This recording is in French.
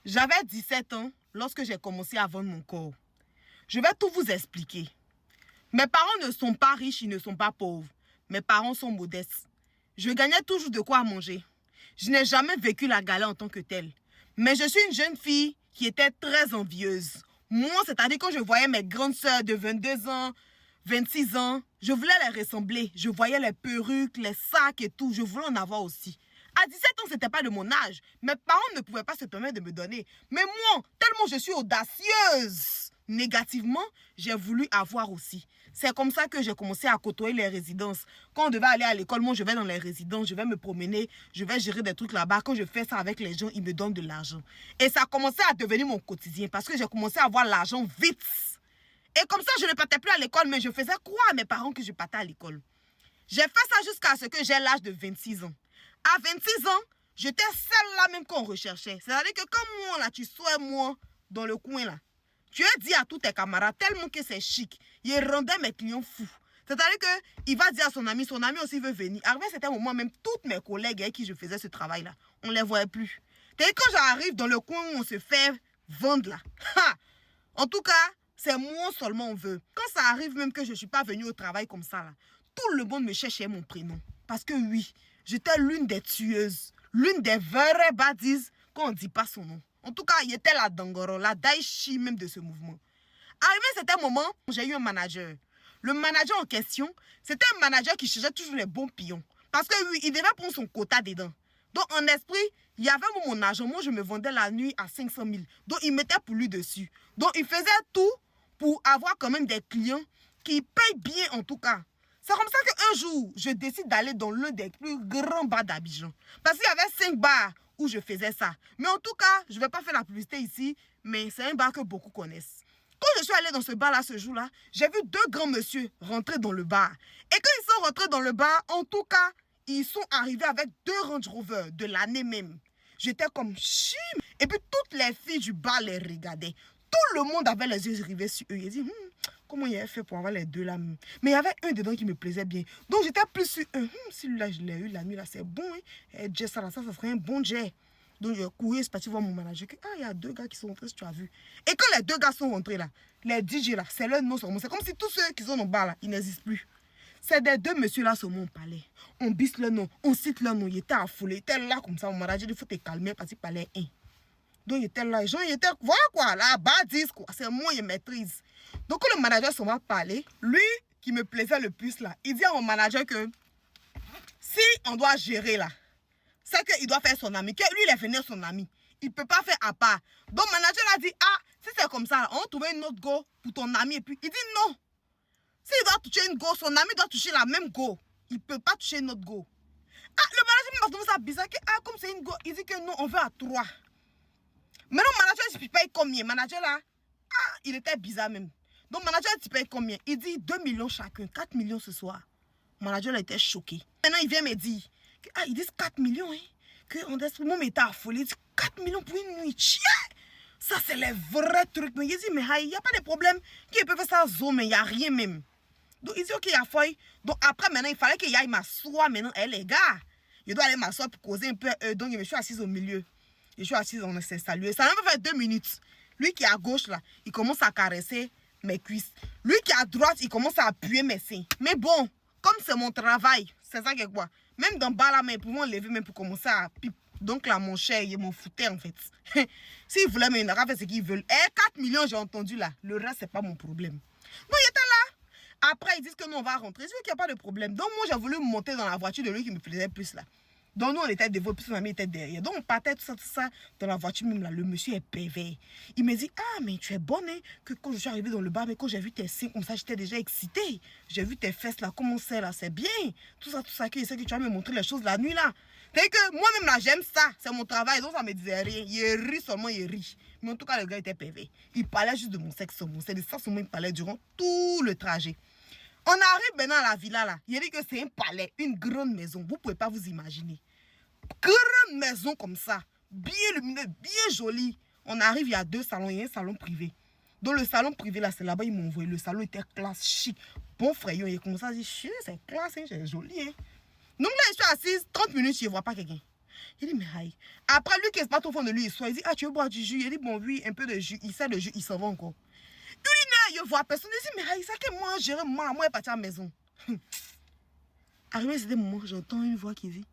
J'avais 17 ans lorsque j'ai commencé à vendre mon corps. Je vais tout vous expliquer. Mes parents ne sont pas riches, ils ne sont pas pauvres. Mes parents sont modestes. Je gagnais toujours de quoi manger. Je n'ai jamais vécu la galère en tant que telle. Mais je suis une jeune fille qui était très envieuse. Moi, c'est-à-dire quand je voyais mes grandes sœurs de 22 ans, 26 ans, je voulais les ressembler. Je voyais les perruques, les sacs et tout. Je voulais en avoir aussi. À 17 ans, ce n'était pas de mon âge. Mes parents ne pouvaient pas se permettre de me donner. Mais moi, tellement je suis audacieuse, négativement, j'ai voulu avoir aussi. C'est comme ça que j'ai commencé à côtoyer les résidences. Quand on devait aller à l'école, moi, je vais dans les résidences, je vais me promener, je vais gérer des trucs là-bas. Quand je fais ça avec les gens, ils me donnent de l'argent. Et ça a commencé à devenir mon quotidien parce que j'ai commencé à avoir l'argent vite. Et comme ça, je ne partais plus à l'école, mais je faisais croire à mes parents que je partais à l'école. J'ai fait ça jusqu'à ce que j'ai l'âge de 26 ans. À 26 ans, j'étais celle là même qu'on recherchait. C'est-à-dire que comme moi, là, tu sois moi dans le coin là, tu as dit à tous tes camarades tellement que c'est chic. Il rendait mes clients fous. C'est-à-dire qu'il va dire à son ami aussi veut venir. Arrivé à un moment, même toutes mes collègues avec qui je faisais ce travail-là, on ne les voyait plus. C'est quand j'arrive dans le coin où on se fait vendre là, en tout cas, c'est moi seulement on veut. Quand ça arrive même que je ne suis pas venue au travail comme ça là, tout le monde me cherchait mon prénom. Parce que oui, j'étais l'une des tueuses, l'une des vraies badises qu'on ne dit pas son nom. En tout cas, il était la Dangoro, la Daichi même de ce mouvement. Arrivé à certain moment, j'ai eu un manager. Le manager en question, c'était un manager qui cherchait toujours les bons pions. Parce que oui, il devait prendre son quota dedans. Donc en esprit, il y avait mon argent. Moi, je me vendais la nuit à 500 000. Donc il mettait pour lui dessus. Donc il faisait tout pour avoir quand même des clients qui payent bien en tout cas. C'est comme ça qu'un jour, je décide d'aller dans l'un des plus grands bars d'Abidjan. Parce qu'il y avait 5 bars où je faisais ça. Mais en tout cas, je ne vais pas faire la publicité ici, mais c'est un bar que beaucoup connaissent. Quand je suis allée dans ce bar-là ce jour-là, j'ai vu 2 grands messieurs rentrer dans le bar. Et quand ils sont rentrés dans le bar, en tout cas, ils sont arrivés avec 2 Range Rover de l'année même. J'étais comme chim. Et puis toutes les filles du bar les regardaient. Tout le monde avait les yeux rivés sur eux. Ils dit, comment il a fait pour avoir les 2 là? Mais il y avait un dedans qui me plaisait bien. Donc j'étais plus sur un. Celui-là, je l'ai eu la nuit là, c'est bon. Hein? Et ça serait un bon jet. Donc je courais, c'est parti voir mon manager. Il y a 2 gars qui sont rentrés, si tu as vu. Et quand les 2 gars sont rentrés là, les DJ là, c'est leur nom sur moi. C'est comme si tous ceux qui sont dans le bar là, ils n'existent plus. C'est des 2 messieurs là sur mon palais. On bisse leur nom, on cite leur nom. Ils étaient affolés, ils étaient là comme ça. Mon manager, il faut te calmer parce qu'il parlait un. Donc il était là, les gens, il était, voilà quoi, là, bas-10 quoi. C'est moi, il maîtrise. Donc quand le manager s'en va parler, lui qui me plaisait le plus là, il dit à mon manager que si on doit gérer là, c'est qu'il doit faire son ami, que lui il est venu son ami. Il ne peut pas faire à part. Donc le manager a dit, ah, si c'est comme ça, on va trouver une autre go pour ton ami. Et puis il dit non. S'il doit toucher une go, son ami doit toucher la même go. Il ne peut pas toucher une autre go. Ah, le manager m'a trouvé ça bizarre, que, ah, comme c'est une go, il dit que non, on veut à 3. Maintenant, le manager, il paye combien? Manager là, ah, il était bizarre même. Donc, manager, tu payes combien? Il dit 2 millions chacun, 4 millions ce soir. Manager, là, était choqué. Maintenant, il vient me dire, que, ah, ils disent 4 millions, hein. Que on mon était affolé. Il dit 4 millions pour une nuit. Tiens! Ça, c'est les vrais trucs. Mais il dit, mais il n'y a pas de problème. Qui peut faire ça, zo, mais il n'y a rien même. Donc, il dit, ok, il y a feuille. Donc, après, maintenant, il fallait qu'il aille m'asseoir maintenant. Eh, les gars, je dois aller m'asseoir pour causer un peu. Donc, je me suis assise au milieu. Je suis assise, on s'est salué. Ça m'a fait 2 minutes. Lui qui est à gauche, là, il commence à caresser mes cuisses. Lui qui est à droite, il commence à appuyer mes seins. Mais bon, comme c'est mon travail, c'est ça que quoi. Même dans le bas là, mais pour m'enlever, même pour commencer à piper. Donc là, mon cher, il m'en foutait en fait. S'il voulait me faire ce qu'ils veulent. 4 millions, j'ai entendu là. Le reste, c'est pas mon problème. Donc, il était là. Après, ils disent que nous, on va rentrer. Je dis qu'il n'y a pas de problème. Donc, moi, j'ai voulu monter dans la voiture de lui qui me plaisait plus là. Donc nous on était devant, puis son ami était derrière. Donc on partait tout ça dans la voiture même là. Le monsieur est pervers. Il me dit, ah mais tu es bonne hein? Que quand je suis arrivée dans le bar, mais quand j'ai vu tes seins comme ça, j'étais déjà excitée. J'ai vu tes fesses là, comment c'est là, c'est bien. Tout ça, que c'est que tu vas me montrer les choses la nuit là. C'est que moi-même là, j'aime ça. C'est mon travail, donc ça me disait rien. Il rit seulement, il rit. Mais en tout cas, le gars était pervers. Il parlait juste de mon sexe seulement. C'est de ça seulement il parlait durant tout le trajet. On arrive maintenant à la villa là. Il dit que c'est un palais, une grande maison. Vous ne pouvez pas vous imaginer. Grande maison comme ça, bien lumineux, bien joli. On arrive, il y a 2 salons, il y a un salon privé. Donc le salon privé là, c'est là-bas, ils m'ont envoyé. Le salon était classe, chic. Bon frère, il commence à dire, c'est classe, hein, c'est joli. Hein. Donc là, je suis assise, 30 minutes, je ne vois pas quelqu'un. Il dit, mais aïe. Après, lui qui est pas trop fond de lui, il dit, ah, tu veux boire du jus? Il dit, bon, oui, un peu de jus. Il sert le jus, il s'en va encore. Il dit, non, je vois personne. Il dit, mais aïe, ça que moi, gérer, moi est parti à la maison. Arrivé, c'était le moment, j'entends une voix qui dit,